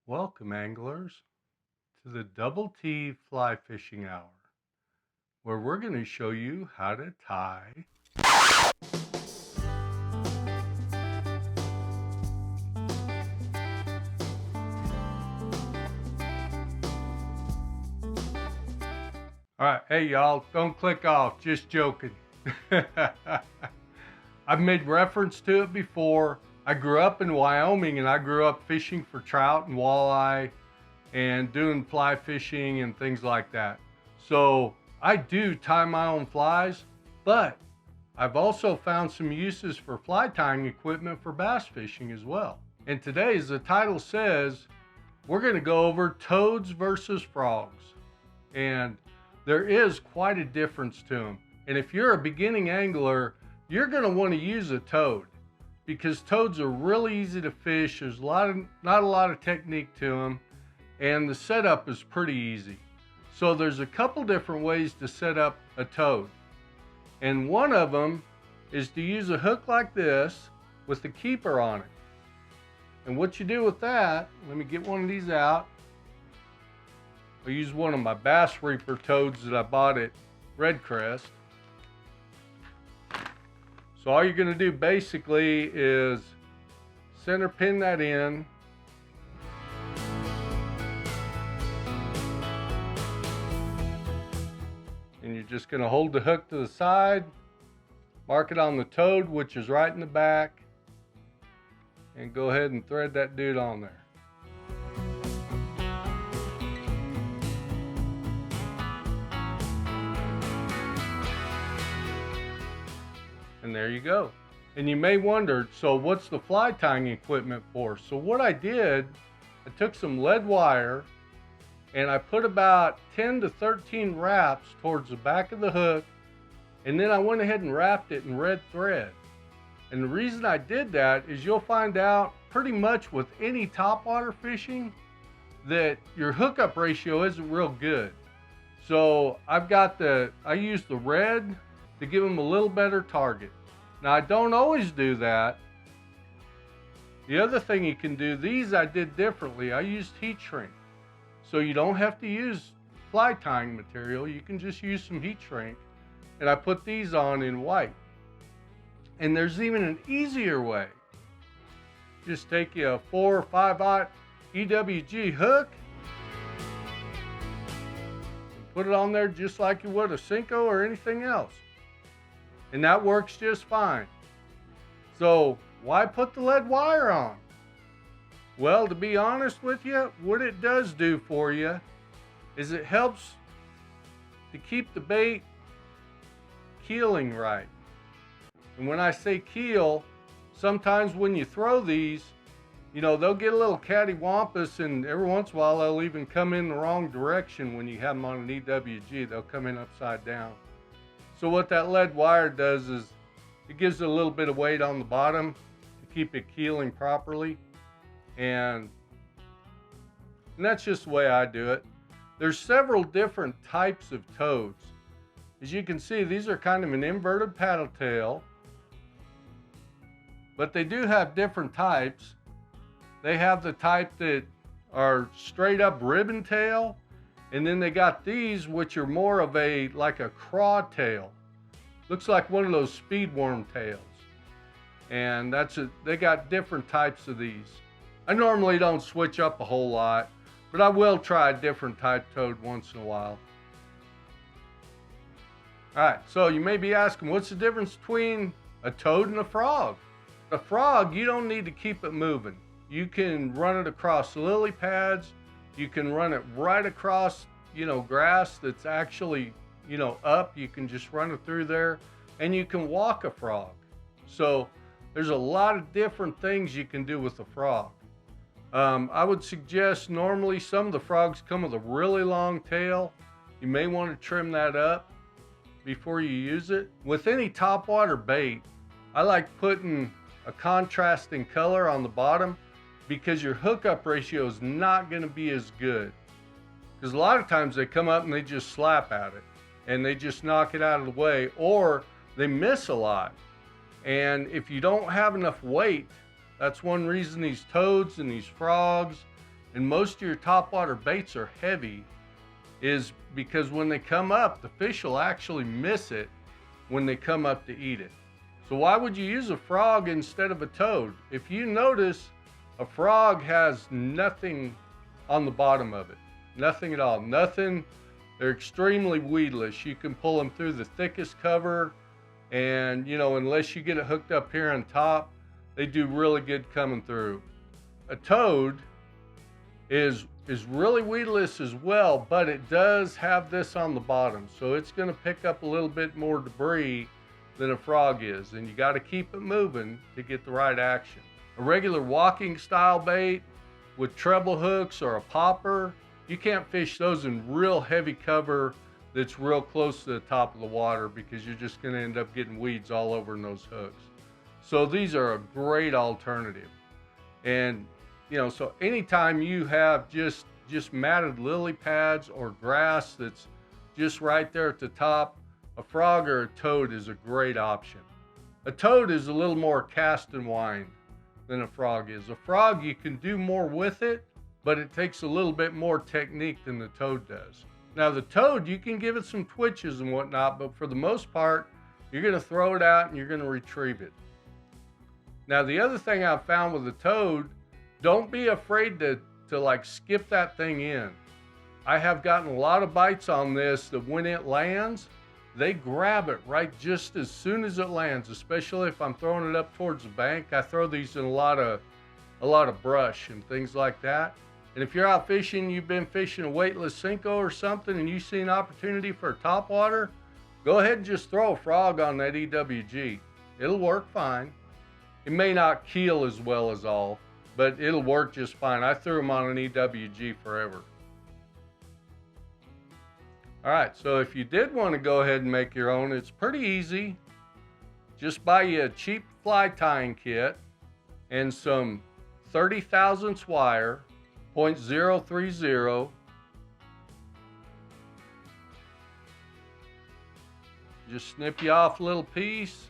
Welcome, anglers, to the Double T Fly Fishing Hour, where we're going to show you how to tie All right, hey y'all, don't click off, just joking. I've made reference to it before. I grew up in Wyoming and I grew up fishing for trout and walleye and doing fly fishing and things like that. So I do tie my own flies, but I've also found some uses for fly tying equipment for bass fishing as well. And today, as the title says, we're going to go over toads versus frogs. And there is quite a difference to them. And if you're a beginning angler, you're going to want to use a toad because toads are really easy to fish. There's not a lot of technique to them, and the setup is pretty easy. So there's a couple different ways to set up a toad. And one of them is to use a hook like this with the keeper on it. And what you do with that, let me get one of these out. I use one of my Bass Reaper toads that I bought at Redcrest. So all you're going to do basically is center pin that in. And you're just going to hold the hook to the side, mark it on the toad, which is right in the back, and go ahead and thread that dude on there. And there you go. And you may wonder, so what's the fly tying equipment for? So what I did, I took some lead wire and I put about 10 to 13 wraps towards the back of the hook, and then I went ahead and wrapped it in red thread. And the reason I did that is you'll find out pretty much with any topwater fishing that your hookup ratio isn't real good. So I use the red to give them a little better target. Now I don't always do that. The other thing you can do, these I did differently. I used heat shrink. So you don't have to use fly tying material. You can just use some heat shrink. And I put these on in white. And there's even an easier way. Just take you a 4 or 5/0 EWG hook, and put it on there just like you would a Cinco or anything else. And that works just fine. So why put the lead wire on? Well, to be honest with you, what it does do for you is it helps to keep the bait keeling right. And when I say keel, sometimes when you throw these, they'll get a little cattywampus, and every once in a while they'll even come in the wrong direction when you have them on an EWG. They'll come in upside down. So what that lead wire does is it gives it a little bit of weight on the bottom to keep it keeling properly. And that's just the way I do it. There's several different types of toads. As you can see, these are kind of an inverted paddle tail, but they do have different types. They have the type that are straight up ribbon tail, and then they got these which are more of like a craw tail. Looks like one of those speed worm tails. And they got different types of these. I normally don't switch up a whole lot, but I will try a different type toad once in a while. All right, so you may be asking, what's the difference between a toad and a frog? A frog, you don't need to keep it moving. You can run it across lily pads. You can run it right across, grass that's actually, up. You can just run it through there, and you can walk a frog. So there's a lot of different things you can do with a frog. I would suggest normally some of the frogs come with a really long tail. You may want to trim that up before you use it. With any topwater bait, I like putting a contrasting color on the bottom because your hookup ratio is not going to be as good. Because a lot of times they come up and they just slap at it and they just knock it out of the way, or they miss a lot. And if you don't have enough weight, that's one reason these toads and these frogs and most of your topwater baits are heavy is because when they come up, the fish will actually miss it when they come up to eat it. So why would you use a frog instead of a toad? If you notice, a frog has nothing on the bottom of it. Nothing at all. Nothing. They're extremely weedless. You can pull them through the thickest cover, and unless you get it hooked up here on top, they do really good coming through. A toad is really weedless as well, but it does have this on the bottom, so it's going to pick up a little bit more debris than a frog is, and you got to keep it moving to get the right action. A regular walking style bait with treble hooks or a popper, you can't fish those in real heavy cover that's real close to the top of the water, because you're just going to end up getting weeds all over in those hooks. So these are a great alternative. And so anytime you have just matted lily pads or grass that's just right there at the top, a frog or a toad is a great option. A toad is a little more cast and wind than a frog is. A frog, you can do more with it, but it takes a little bit more technique than the toad does. Now the toad, you can give it some twitches and whatnot, but for the most part, you're going to throw it out and you're going to retrieve it. Now the other thing I've found with the toad, don't be afraid to like skip that thing in. I have gotten a lot of bites on this that when it lands, they grab it right just as soon as it lands, especially if I'm throwing it up towards the bank. I throw these in a lot of brush and things like that. And if you're out fishing, you've been fishing a weightless Senko or something, and you see an opportunity for a topwater, go ahead and just throw a frog on that EWG. It'll work fine. It may not keel as well as all, but it'll work just fine. I threw them on an EWG forever. All right, so if you did want to go ahead and make your own, it's pretty easy. Just buy you a cheap fly tying kit and some 30 thousandths wire, 0.030. Just snip you off a little piece,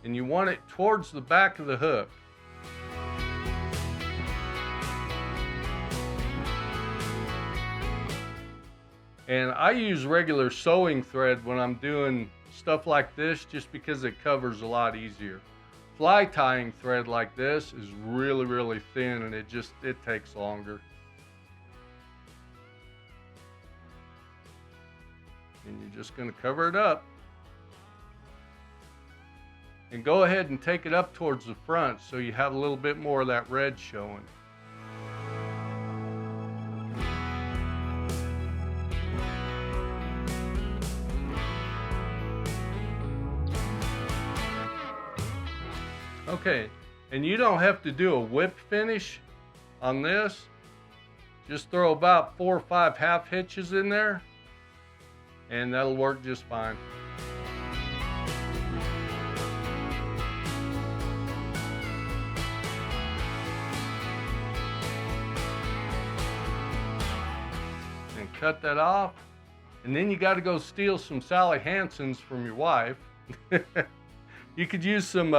and you want it towards the back of the hook. And I use regular sewing thread when I'm doing stuff like this, just because it covers a lot easier. Fly tying thread like this is really, really thin, and it takes longer. And you're just going to cover it up. And go ahead and take it up towards the front so you have a little bit more of that red showing. Okay, and you don't have to do a whip finish on this. Just throw about 4 or 5 half hitches in there, and that'll work just fine. And cut that off, and then you got to go steal some Sally Hansen's from your wife. You could use some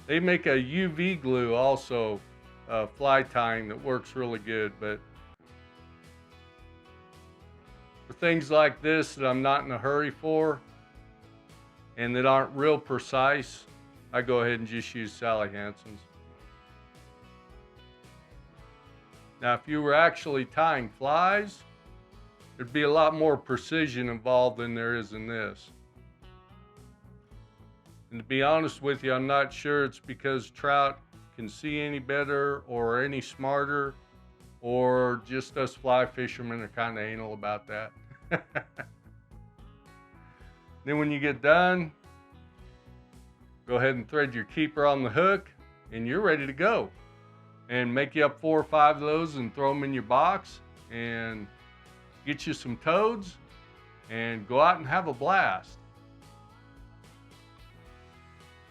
they make a UV glue also, fly tying, that works really good. But for things like this that I'm not in a hurry for and that aren't real precise, I go ahead and just use Sally Hansen's. Now, if you were actually tying flies, there'd be a lot more precision involved than there is in this. And to be honest with you, I'm not sure it's because trout can see any better or any smarter, or just us fly fishermen are kind of anal about that. Then when you get done, go ahead and thread your keeper on the hook, and you're ready to go. And make you up 4 or 5 of those and throw them in your box, and get you some toads, and go out and have a blast.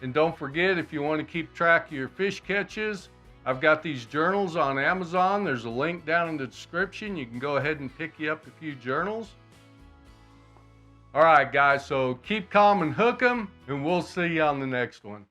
And don't forget, if you want to keep track of your fish catches, I've got these journals on Amazon. There's a link down in the description. You can go ahead and pick you up a few journals. All right, guys, so keep calm and hook 'em, and we'll see you on the next one.